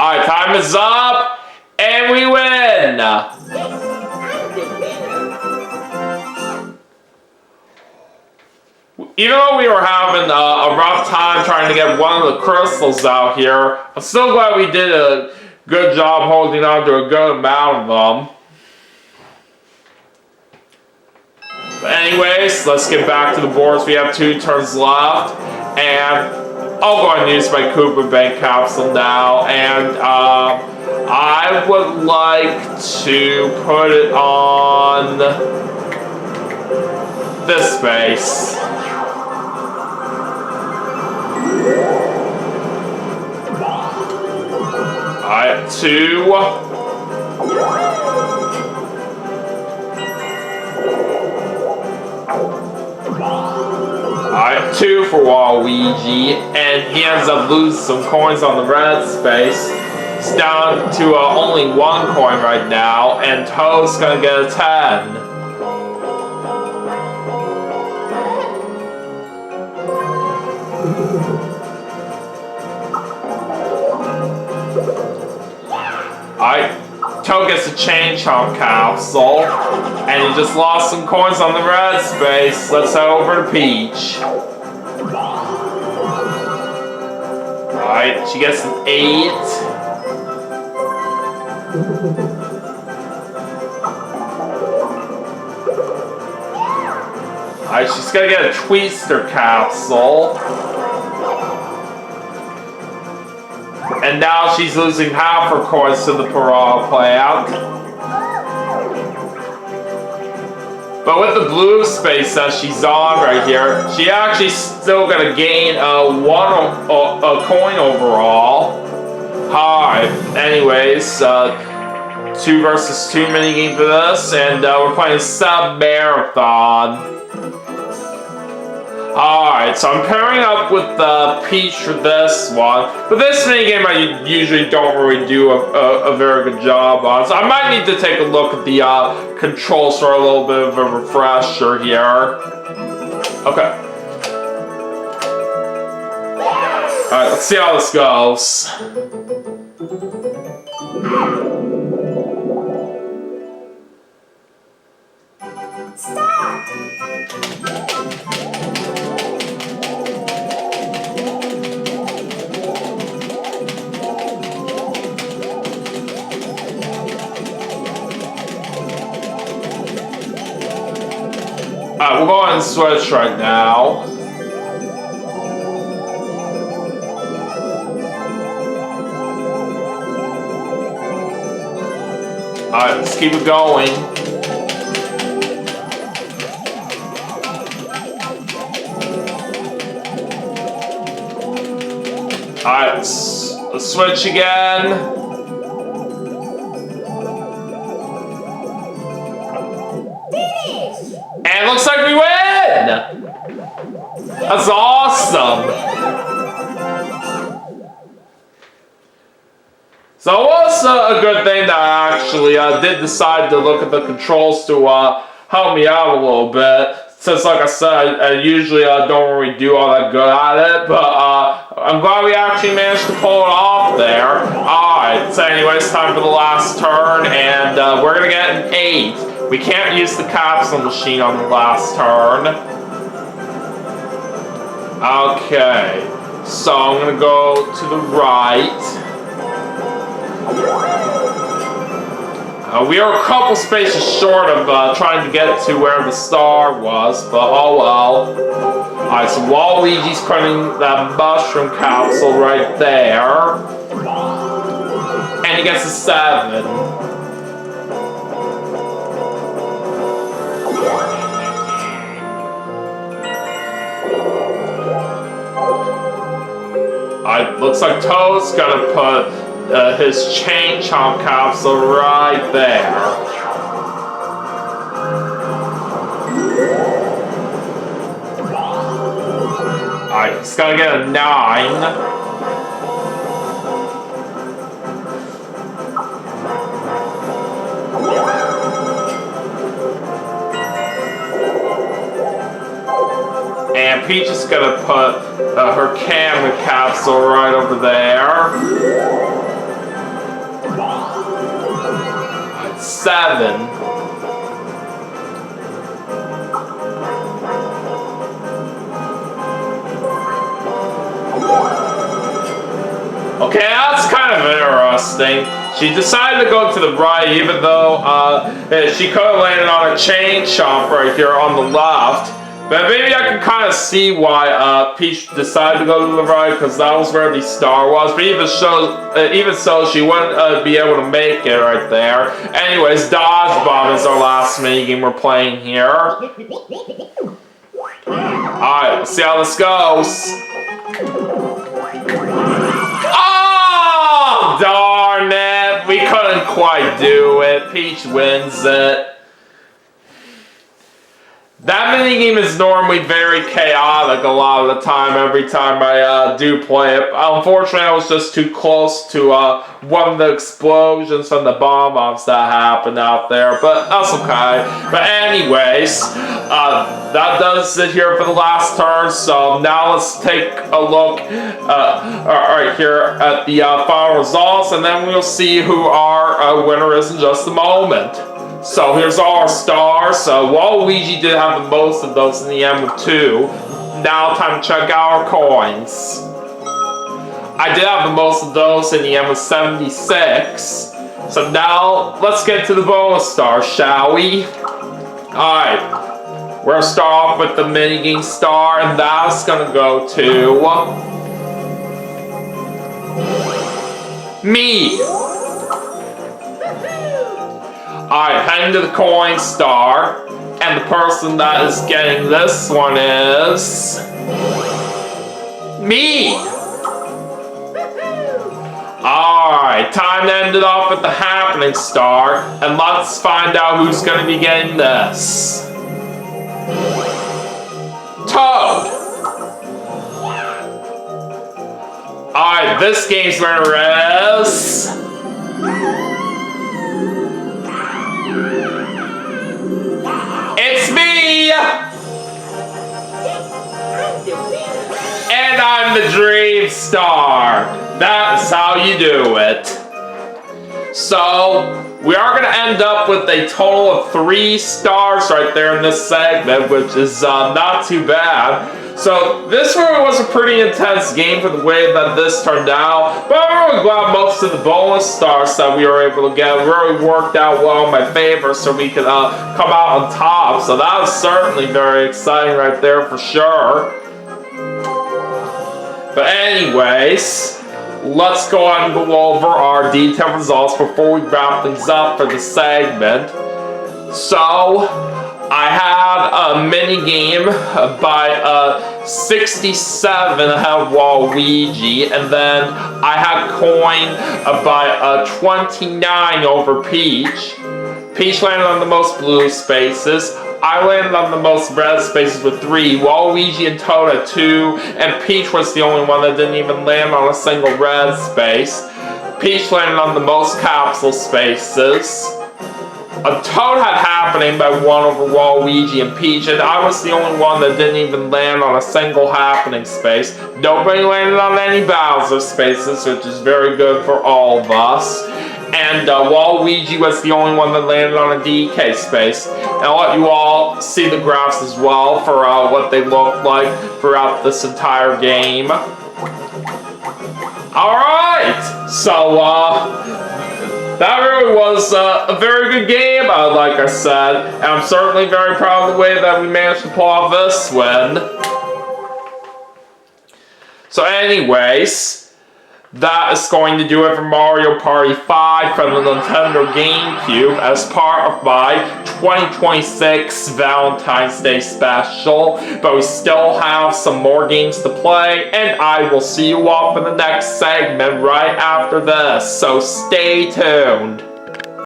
Alright, time is up, and we win! Even though we were having a rough time trying to get one of the crystals out here, I'm still glad we did a good job holding on to a good amount of them. But anyways, let's get back to the boards. We have 2 turns left, and I'll go ahead and use my Koopa Bank capsule now, and I would like to put it on this space. Alright, 2. Alright, 2 for Waluigi, and he ends up losing some coins on the red space. It's down to only 1 coin right now, and Toad's gonna get a 10. Alright, Toad gets a chain chomp capsule, and he just lost some coins on the red space. Let's head over to Peach. Alright, she gets an 8. Alright, she's gonna get a Twister capsule. And now she's losing half her coins to the Piranha Plant. But with the blue space that she's on right here, she actually still gonna gain a coin overall. Alright, anyways, 2 versus 2 minigame for this, and we're playing Sub Marathon. Alright, so I'm pairing up with Peach for this one. But this minigame I usually don't really do a very good job on. So I might need to take a look at the controls for a little bit of a refresher here. Okay. Alright, let's see how this goes. Stop! We'll go ahead and switch right now. Alright, let's keep it going. Alright, let's switch again. And it looks like we win! That's awesome! So it was a good thing that I actually did decide to look at the controls to help me out a little bit. Since, like I said, I usually don't really do all that good at it, but I'm glad we actually managed to pull it off there. Alright, so anyways, time for the last turn, and we're gonna get an 8. We can't use the capsule machine on the last turn. Okay, so I'm gonna go to the right. We are a couple spaces short of trying to get to where the star was, but oh well. Alright, so Waluigi's putting that mushroom capsule right there. And he gets a 7. Alright, looks like Toad's gonna put his chain chomp capsule right there. Alright, he's gonna get a 9. And Peach is gonna put her camera capsule right over there. 7. Okay, that's kind of interesting. She decided to go to the right, even though she could have landed on a chain chomp right here on the left. But maybe I can kind of see why Peach decided to go to the right, because that was where the star was. But even so, she wouldn't be able to make it right there. Anyways, Dodge Bomb is our last minigame we're playing here. Alright, let's see how this goes. Oh, darn it! We couldn't quite do it. Peach wins it. That minigame is normally very chaotic a lot of the time, every time I do play it. Unfortunately, I was just too close to one of the explosions from the bomb-offs that happened out there, but that's okay. But anyways, that does it here for the last turn, so now let's take a look right here at the final results, and then we'll see who our winner is in just a moment. So here's all our stars. Waluigi did have the most of those in the end with 2. Now time to check out our coins. I did have the most of those in the end with 76. So now let's get to the bonus stars, shall we? Alright. We're gonna start off with the minigame star, and that's gonna go to me. Alright, heading to the coin star, and the person that is getting this one is me. Alright, time to end it off with the happening star, and let's find out who's going to be getting this. Toad. Alright, this game's winner is it's me! And I'm the Dream Star. That's how you do it. So, we are going to end up with a total of 3 stars right there in this segment, which is not too bad. So, this really was a pretty intense game for the way that this turned out, but I'm really glad most of the bonus stars that we were able to get really worked out well in my favor, so we could come out on top. So that was certainly very exciting right there for sure. But anyways, let's go ahead and go over our detailed results before we wrap things up for the segment. So, I had a mini game by 67 ahead of Waluigi, and then I had coin by 29 over Peach. Peach landed on the most blue spaces. I landed on the most red spaces with 3. Waluigi and Toad had 2, and Peach was the only one that didn't even land on a single red space. Peach landed on the most capsule spaces. Toad had happening by 1 over Waluigi and Peach, and I was the only one that didn't even land on a single happening space. Nobody landed on any Bowser spaces, which is very good for all of us. And Waluigi was the only one that landed on a DK space. And I'll let you all see the graphs as well for what they look like throughout this entire game. Alright! So, that really was a very good game, like I said, and I'm certainly very proud of the way that we managed to pull off this win. So anyways, that is going to do it for Mario Party 5 from the Nintendo GameCube as part of my 2026 Valentine's Day special. But we still have some more games to play, and I will see you all for the next segment right after this, so stay tuned.